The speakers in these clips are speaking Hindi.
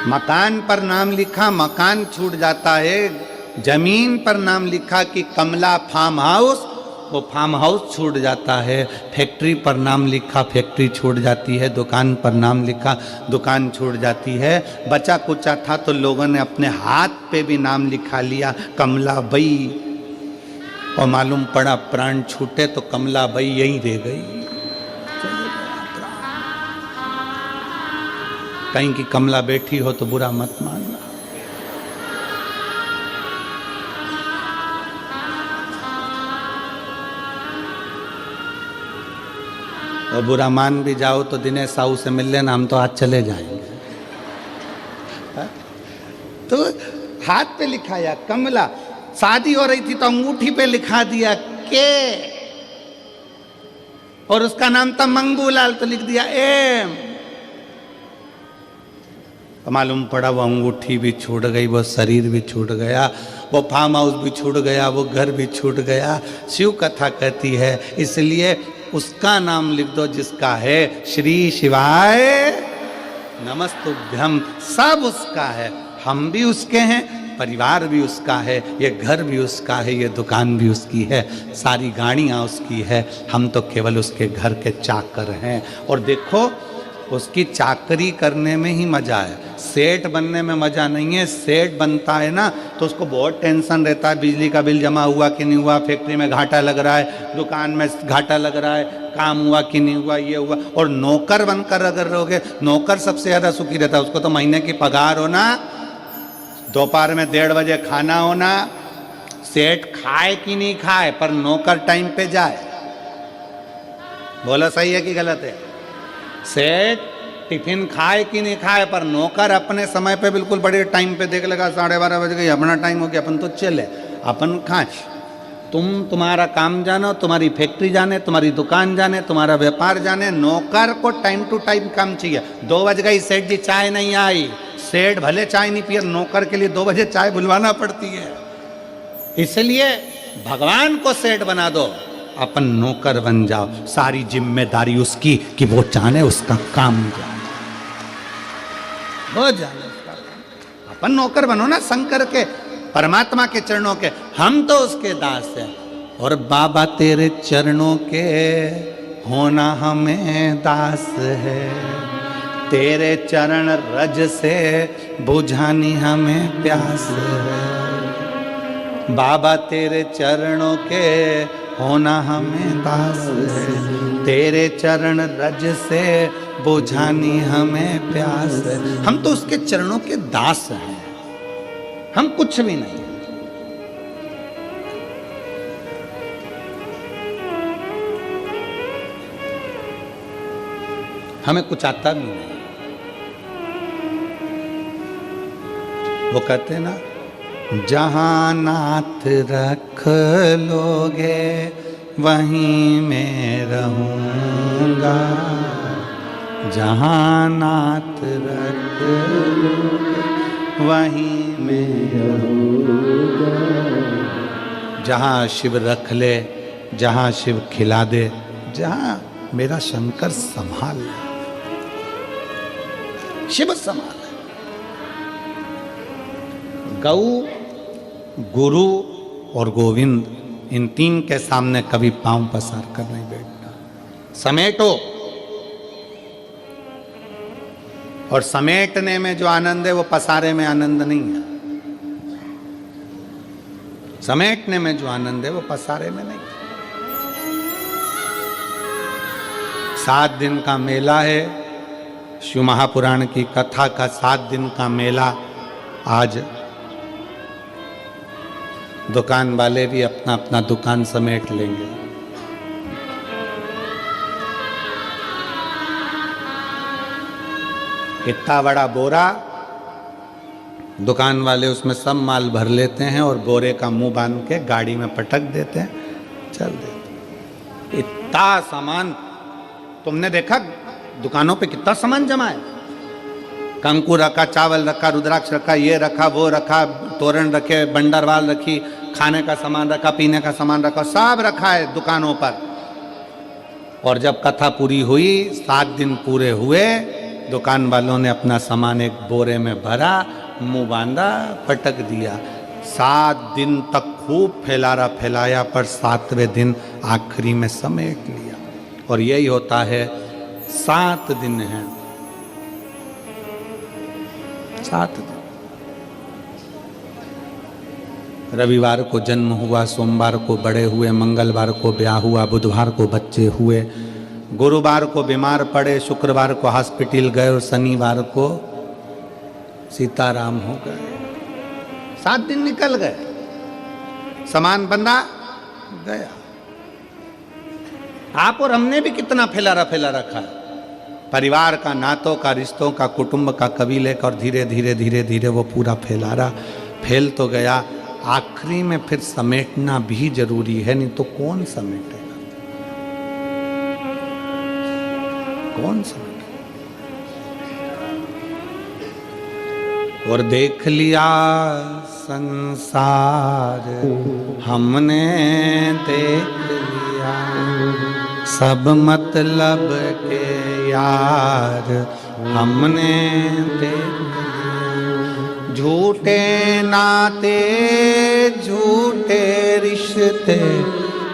मकान पर नाम लिखा, मकान छूट जाता है। जमीन पर नाम लिखा कि कमला फार्म हाउस, वो फार्म हाउस छूट जाता है। फैक्ट्री पर नाम लिखा, फैक्ट्री छूट जाती है। दुकान पर नाम लिखा, दुकान छूट जाती है। बचा कुचा था तो लोगों ने अपने हाथ पे भी नाम लिखा लिया, कमला बई, और मालूम पड़ा प्राण छूटे तो कमला बई यहीं रह गई। कहीं की कमला बैठी हो तो बुरा मत मानना। और बुरा मान भी जाओ तो दिनेश साहू से मिल लेना, हम तो आज चले जाएंगे। तो हाथ पे लिखाया कमला, शादी हो रही थी तो अंगूठी पे लिखा दिया के, और उसका नाम था मंगूलाल तो लिख दिया एम। तो मालूम पड़ा वो अंगूठी भी छूट गई, वो शरीर भी छूट गया, वो फार्म हाउस भी छूट गया, वो घर भी छूट गया। शिव कथा कहती है इसलिए उसका नाम लिख दो जिसका है। श्री शिवाय नमस्तुभ्यम, सब उसका है। हम भी उसके हैं, परिवार भी उसका है, ये घर भी उसका है, ये दुकान भी उसकी है, सारी गाड़ियाँ उसकी है। हम तो केवल उसके घर के चाकर हैं। और देखो उसकी चाकरी करने में ही मजा है, सेठ बनने में मजा नहीं है। सेठ बनता है ना तो उसको बहुत टेंशन रहता है, बिजली का बिल जमा हुआ कि नहीं हुआ, फैक्ट्री में घाटा लग रहा है, दुकान में घाटा लग रहा है, काम हुआ कि नहीं हुआ, ये हुआ। और नौकर बनकर अगर रहोगे, नौकर सबसे ज़्यादा सुखी रहता है। उसको तो महीने की पगार होना, दोपहर में 1:30 बजे खाना होना, सेठ खाए कि नहीं खाए पर नौकर टाइम पे जाए। बोला सही है कि गलत है? सेठ टिफिन खाए कि नहीं खाए पर नौकर अपने समय पे बिल्कुल बड़े टाइम पे देख लेगा, 12:30 बज गई, अपना टाइम हो गया, अपन तो चले, अपन खाए। तुम्हारा काम जानो, तुम्हारी फैक्ट्री जाने, तुम्हारी दुकान जाने, तुम्हारा व्यापार जाने, नौकर को टाइम टू टाइम काम चाहिए। 2 बज गई, सेठ जी चाय नहीं आई, सेठ भले चाय नहीं पिए, नौकर के लिए 2 बजे चाय बुलवाना पड़ती है। इसलिए भगवान को सेठ बना दो, अपन नौकर बन जाओ, सारी जिम्मेदारी उसकी कि वो जाने उसका काम जाने, वो जाने उसका काम। अपन नौकर बनो ना शंकर के, परमात्मा के चरणों के, हम तो उसके दास हैं। और बाबा तेरे चरणों के होना हमें दास है, तेरे चरण रज से बुझानी हमें प्यास है। बाबा तेरे चरणों के होना हमें दास है, तेरे चरण रज से बुझानी हमें प्यास है। हम तो उसके चरणों के दास हैं, हम कुछ भी नहीं। हमें कुछ आता भी नहीं। वो कहते हैं ना, जहाँ नाथ रख लोगे वहीं मैं रहूँगा, जहाँ नाथ रख लोगे वहीं मैं रहूँगा। जहाँ शिव रख ले, जहाँ शिव खिला दे, जहाँ मेरा शंकर संभाल ले, शिव संभाल। गौ, गुरु और गोविंद, इन 3 के सामने कभी पांव पसार कर नहीं बैठना। समेटो, और समेटने में जो आनंद है वो पसारे में आनंद नहीं है। समेटने में जो आनंद है वो पसारे में नहीं। 7 दिन का मेला है, शिव महापुराण की कथा का 7 दिन का मेला। आज दुकान वाले भी अपना अपना दुकान समेट लेंगे। इतना बड़ा बोरा, दुकान वाले उसमें सब माल भर लेते हैं और बोरे का मुंह बांध के गाड़ी में पटक देते हैं, चल देते। इतना सामान तुमने देखा दुकानों पे कितना सामान जमा है? कंकु रखा, चावल रखा, रुद्राक्ष रखा, ये रखा, वो रखा, तोरण रखे, बंडरवाल रखी, खाने का सामान रखा, पीने का सामान रखा, सब रखा है दुकानों पर। और जब कथा पूरी हुई, 7 दिन पूरे हुए, दुकान वालों ने अपना सामान एक बोरे में भरा, मुंह बांधा, पटक दिया। 7 दिन तक खूब फैलाया, पर 7वें दिन आखिरी में समेट लिया। और यही होता है, 7 दिन हैं, 7 दिन। रविवार को जन्म हुआ, सोमवार को बड़े हुए, मंगलवार को ब्याह हुआ, बुधवार को बच्चे हुए, गुरुवार को बीमार पड़े, शुक्रवार को हॉस्पिटल गए और शनिवार को सीताराम हो गए। 7 दिन निकल गए, सामान बंधा गया। आप और हमने भी कितना फैला रखा है, परिवार का, नातों का, रिश्तों का, कुटुंब का, कबीले का, और धीरे धीरे वो पूरा फैल तो गया। आखिरी में फिर समेटना भी जरूरी है, नहीं तो कौन समेटेगा, कौन समेटेगा। और देख लिया संसार हमने, देख लिया सब मतलब के यार हमने देख लिया। झूठे नाते, झूठे रिश्ते,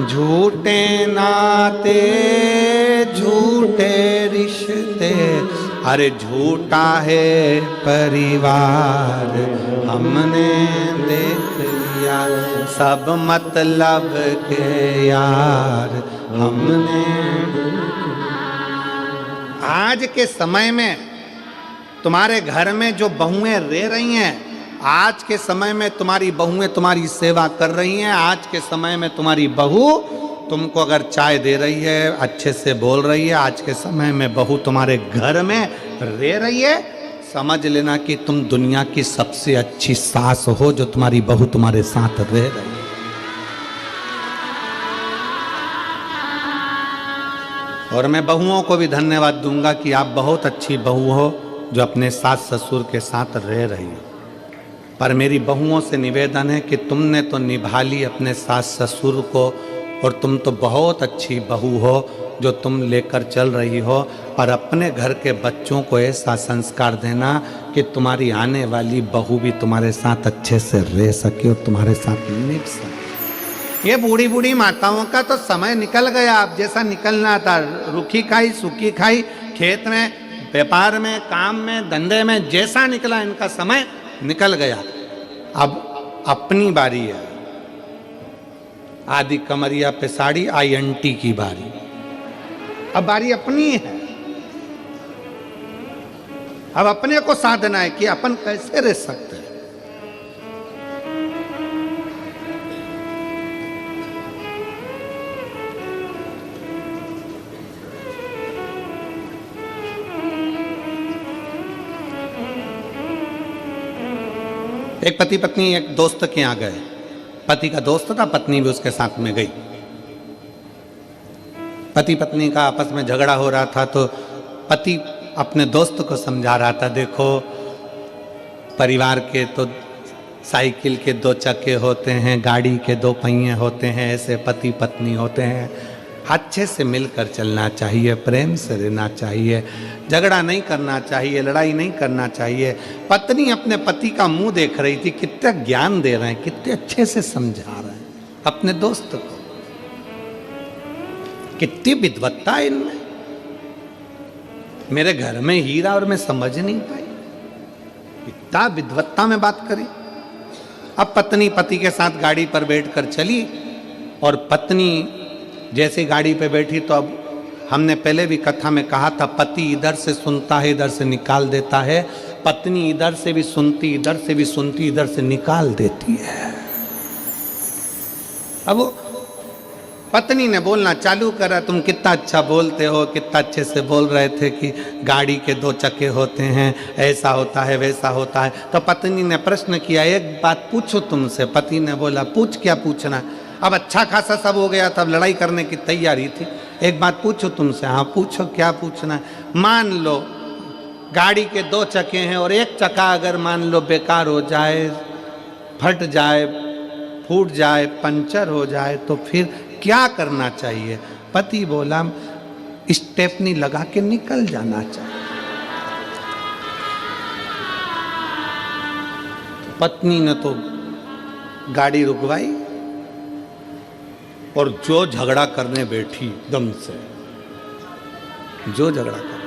झूठे नाते, झूठे रिश्ते, अरे झूठा है परिवार हमने देख लिया। सब मतलब के यार हमने। आज के समय में तुम्हारे घर में जो बहुएं रह रही हैं, आज के समय में तुम्हारी बहुएं तुम्हारी सेवा कर रही हैं। आज के समय में तुम्हारी बहू तुमको अगर चाय दे रही है, अच्छे से बोल रही है, आज के समय में बहू तुम्हारे घर में रह रही है, समझ लेना कि तुम दुनिया की सबसे अच्छी सास हो, जो तुम्हारी बहू तुम्हारे साथ रह रही है। और मैं बहुओं को भी धन्यवाद दूंगा कि आप बहुत अच्छी बहू हो, जो अपने सास ससुर के साथ रह रही हो। पर मेरी बहुओं से निवेदन है कि तुमने तो निभा ली अपने सास ससुर को, और तुम तो बहुत अच्छी बहू हो जो तुम लेकर चल रही हो, और अपने घर के बच्चों को ऐसा संस्कार देना कि तुम्हारी आने वाली बहू भी तुम्हारे साथ अच्छे से रह सके और तुम्हारे साथ निभ सके। ये बूढ़ी बूढ़ी माताओं का तो समय निकल गया, अब जैसा निकलना था। रूखी खाई सूखी खाई, खेत में, व्यापार में, काम में, धंधे में, जैसा निकला इनका समय निकल गया। अब अपनी बारी है। आदि कमरिया पे साड़ी, INT की बारी। अब बारी अपनी है। अब अपने को साधना है कि अपन कैसे रह सकते हैं। एक पति पत्नी एक दोस्त के यहाँ गए। पति का दोस्त था, पत्नी भी उसके साथ में गई। पति पत्नी का आपस में झगड़ा हो रहा था, तो पति अपने दोस्त को समझा रहा था, देखो परिवार के तो साइकिल के 2 चक्के होते हैं, गाड़ी के 2 पहिए होते हैं, ऐसे पति पत्नी होते हैं। अच्छे से मिलकर चलना चाहिए, प्रेम से रहना चाहिए, झगड़ा नहीं करना चाहिए, लड़ाई नहीं करना चाहिए। पत्नी अपने पति का मुंह देख रही थी, कितना ज्ञान दे रहे हैं, कितने अच्छे से समझा रहे हैं अपने दोस्त को, कितनी विद्वत्ता है इनमें। मेरे घर में हीरा और मैं समझ नहीं पाई, इतना विद्वत्ता में बात करी। अब पत्नी पति के साथ गाड़ी पर बैठकर चली, और पत्नी जैसे गाड़ी पे बैठी, तो अब हमने पहले भी कथा में कहा था, पति इधर से सुनता है, इधर से निकाल देता है। पत्नी इधर से भी सुनती, इधर से भी सुनती, इधर से निकाल देती है। अब पत्नी ने बोलना चालू करा, तुम कितना अच्छा बोलते हो, कितना अच्छे से बोल रहे थे कि गाड़ी के 2 चक्के होते हैं, ऐसा होता है, वैसा होता है। तो पत्नी ने प्रश्न किया, एक बात पूछो तुमसे। पति ने बोला, पूछ, क्या पूछना। अब अच्छा खासा सब हो गया, तब लड़ाई करने की तैयारी थी। एक बात पूछो तुमसे। हाँ पूछो, क्या पूछना है। मान लो गाड़ी के 2 चक्के हैं, और एक चक्का अगर मान लो बेकार हो जाए, फट जाए, फूट जाए, पंचर हो जाए, तो फिर क्या करना चाहिए। पति बोला, स्टेपनी लगा के निकल जाना चाहिए। पत्नी ने तो गाड़ी रुकवाई और जो झगड़ा करने बैठी दम से, जो झगड़ा कर,